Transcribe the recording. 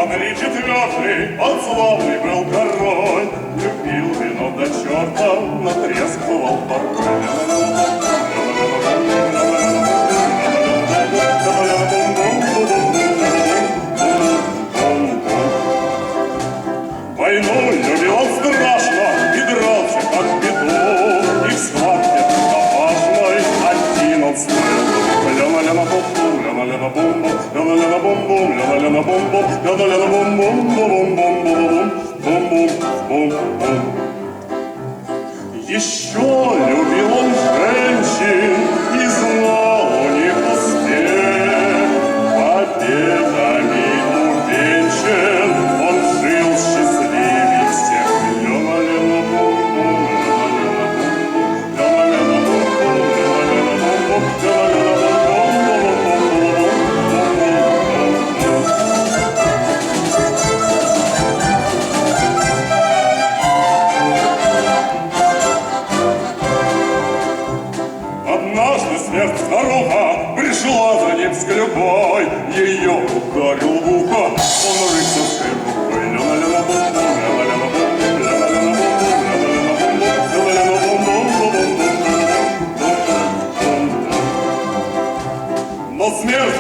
Генрий IV, он славный был король, любил вино до черта, натрескивал порой. Войну любил он страшно и дрался как петух, и в схватке опасной один он стоял. Ля-ля-ля-на-бум-бум, ля-ля-ля-на-бум-бум, ля-ля-ля-на-бум-бум, ля-ля-ля-на-бум-бум, ля-ля-ля-на-бум-бум-бум-бум-бум-бум-бум. Еще любил он женщин и знал у них успех. Победами увенчан, он жил счастливее всех. Ля-ля-ля-на-бум-бум, ля-ля-ля-на-бум-бум, ля-ля-ля-на-бум-бум, однажды смерть старуха пришла за ним с клюкой, ее ударил в ухо, он рыцарской рукой. Ля-ля-ля-на-бум-бум, ля-ля-ля-на-бум-бум, ля-ля-ля-на-бум-бум, ля-ля-ля-на-бум-бум, ля-ля-ля-на-бум-бум. Но смерть